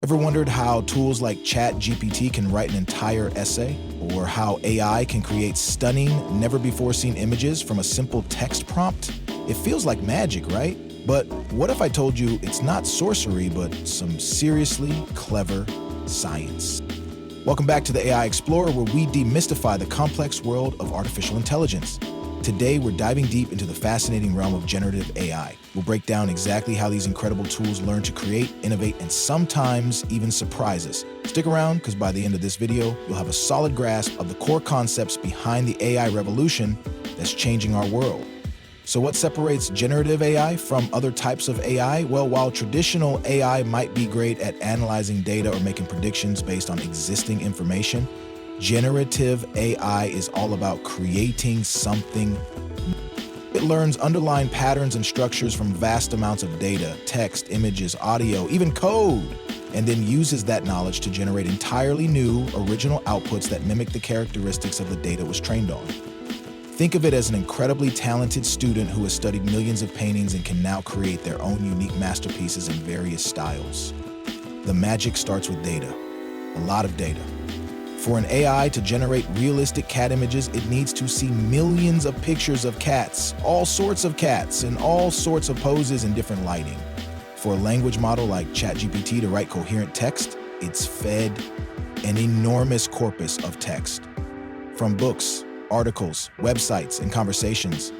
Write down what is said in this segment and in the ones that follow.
Ever wondered how tools like ChatGPT can write an entire essay? Or how AI can create stunning, never-before-seen images from a simple text prompt? It feels like magic, right? But what if I told you it's not sorcery, but some seriously clever science? Welcome back to the AI Explorer, where we demystify the complex world of artificial intelligence. Today, we're diving deep into the fascinating realm of generative AI. We'll break down exactly how these incredible tools learn to create, innovate, and sometimes even surprise us. Stick around, because by the end of this video, you'll have a solid grasp of the core concepts behind the AI revolution that's changing our world. So what separates generative AI from other types of AI? Well, while traditional AI might be great at analyzing data or making predictions based on existing information, generative AI is all about creating something new. It learns underlying patterns and structures from vast amounts of data, text, images, audio, even code, and then uses that knowledge to generate entirely new, original outputs that mimic the characteristics of the data it was trained on. Think of it as an incredibly talented student who has studied millions of paintings and can now create their own unique masterpieces in various styles. The magic starts with data, a lot of data. For an AI to generate realistic cat images, it needs to see millions of pictures of cats, all sorts of cats, in all sorts of poses and different lighting. For a language model like ChatGPT to write coherent text, it's fed an enormous corpus of text. From books, articles, websites, and conversations.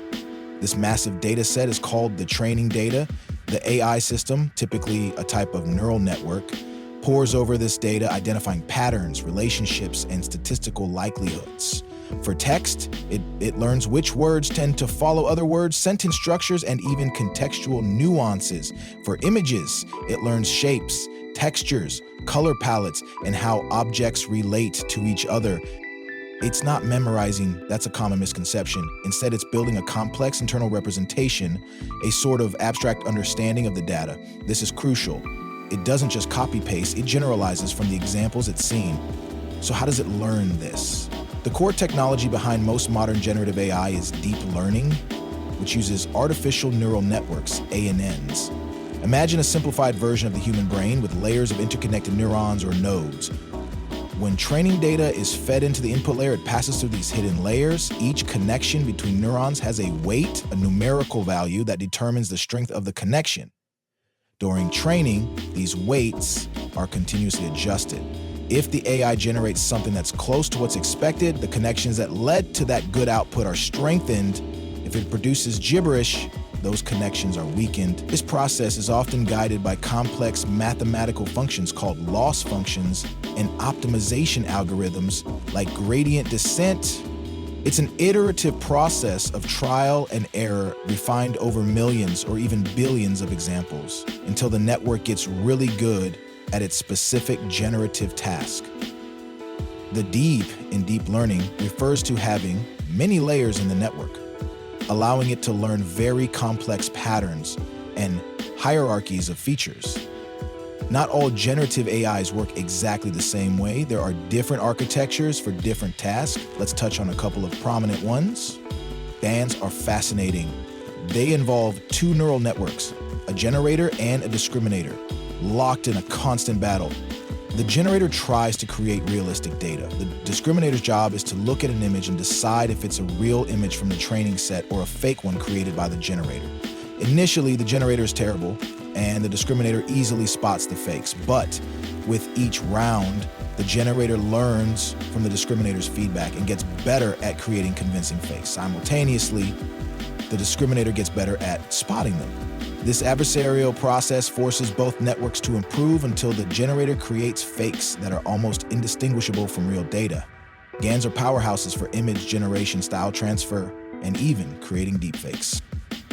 This massive data set is called the training data. The AI system, typically a type of neural network, pores over this data, identifying patterns, relationships, and statistical likelihoods. For text, it learns which words tend to follow other words, sentence structures, and even contextual nuances. For images, it learns shapes, textures, color palettes, and how objects relate to each other. It's not memorizing, that's a common misconception. Instead, it's building a complex internal representation, a sort of abstract understanding of the data. This is crucial. It doesn't just copy-paste, it generalizes from the examples it's seen. So how does it learn this? The core technology behind most modern generative AI is deep learning, which uses artificial neural networks, ANNs. Imagine a simplified version of the human brain with layers of interconnected neurons or nodes. When training data is fed into the input layer, it passes through these hidden layers. Each connection between neurons has a weight, a numerical value that determines the strength of the connection. During training, these weights are continuously adjusted. If the AI generates something that's close to what's expected, the connections that led to that good output are strengthened. If it produces gibberish, those connections are weakened. This process is often guided by complex mathematical functions called loss functions and optimization algorithms like gradient descent. It's an iterative process of trial and error refined over millions or even billions of examples until the network gets really good at its specific generative task. The deep in deep learning refers to having many layers in the network, allowing it to learn very complex patterns and hierarchies of features. Not all generative AIs work exactly the same way. There are different architectures for different tasks. Let's touch on a couple of prominent ones. GANs are fascinating. They involve two neural networks, a generator and a discriminator, locked in a constant battle. The generator tries to create realistic data. The discriminator's job is to look at an image and decide if it's a real image from the training set or a fake one created by the generator. Initially, the generator is terrible, and the discriminator easily spots the fakes. But with each round, the generator learns from the discriminator's feedback and gets better at creating convincing fakes. Simultaneously, the discriminator gets better at spotting them. This adversarial process forces both networks to improve until the generator creates fakes that are almost indistinguishable from real data. GANs are powerhouses for image generation, style transfer, and even creating deepfakes.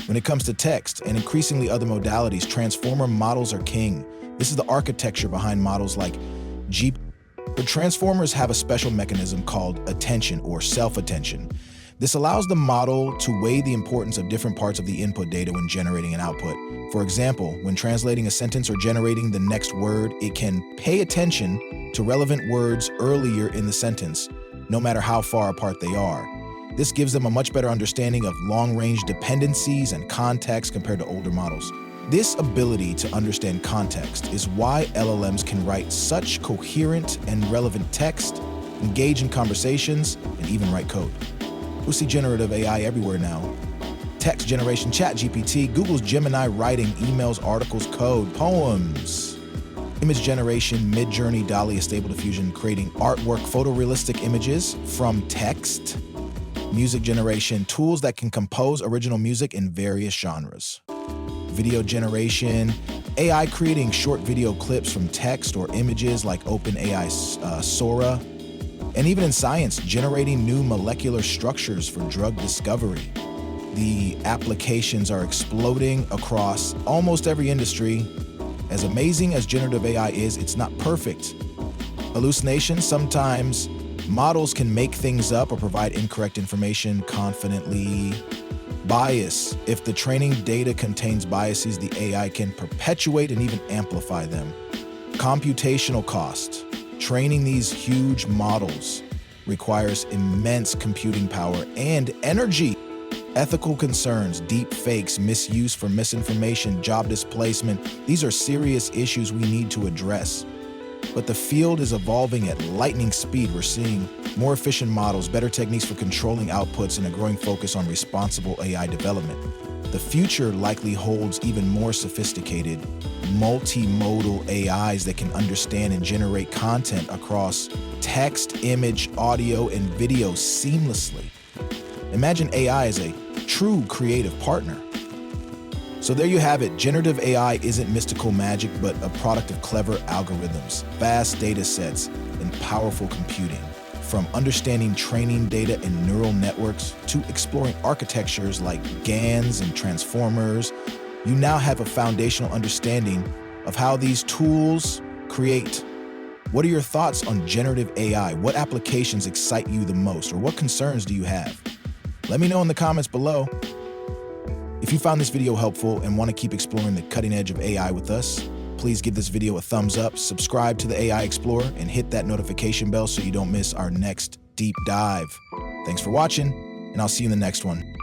When it comes to text and increasingly other modalities, transformer models are king. This is the architecture behind models like GPT. But transformers have a special mechanism called attention or self-attention. This allows the model to weigh the importance of different parts of the input data when generating an output. For example, when translating a sentence or generating the next word, it can pay attention to relevant words earlier in the sentence, no matter how far apart they are. This gives them a much better understanding of long-range dependencies and context compared to older models. This ability to understand context is why LLMs can write such coherent and relevant text, engage in conversations, and even write code. We'll see generative AI everywhere now. Text generation, ChatGPT, Google's Gemini writing emails, articles, code, poems. Image generation, Midjourney, DALL-E, Stable Diffusion, creating artwork, photorealistic images from text. Music generation, tools that can compose original music in various genres. Video generation, AI creating short video clips from text or images like OpenAI's Sora. And even in science, generating new molecular structures for drug discovery. The applications are exploding across almost every industry. As amazing as generative AI is, it's not perfect. Hallucinations, sometimes models can make things up or provide incorrect information confidently. Bias, if the training data contains biases, the AI can perpetuate and even amplify them. Computational cost. Training these huge models requires immense computing power and energy. Ethical concerns, deep fakes, misuse for misinformation, job displacement, these are serious issues we need to address. But the field is evolving at lightning speed. We're seeing more efficient models, better techniques for controlling outputs, and a growing focus on responsible AI development. The future likely holds even more sophisticated, multimodal AIs that can understand and generate content across text, image, audio, and video seamlessly. Imagine AI as a true creative partner. So there you have it. Generative AI isn't mystical magic, but a product of clever algorithms, vast data sets, and powerful computing. From understanding training data and neural networks to exploring architectures like GANs and transformers, you now have a foundational understanding of how these tools create. What are your thoughts on generative AI? What applications excite you the most, or what concerns do you have? Let me know in the comments below. If you found this video helpful and want to keep exploring the cutting edge of AI with us, please give this video a thumbs up, subscribe to the AI Explorer, and hit that notification bell so you don't miss our next deep dive. Thanks for watching, and I'll see you in the next one.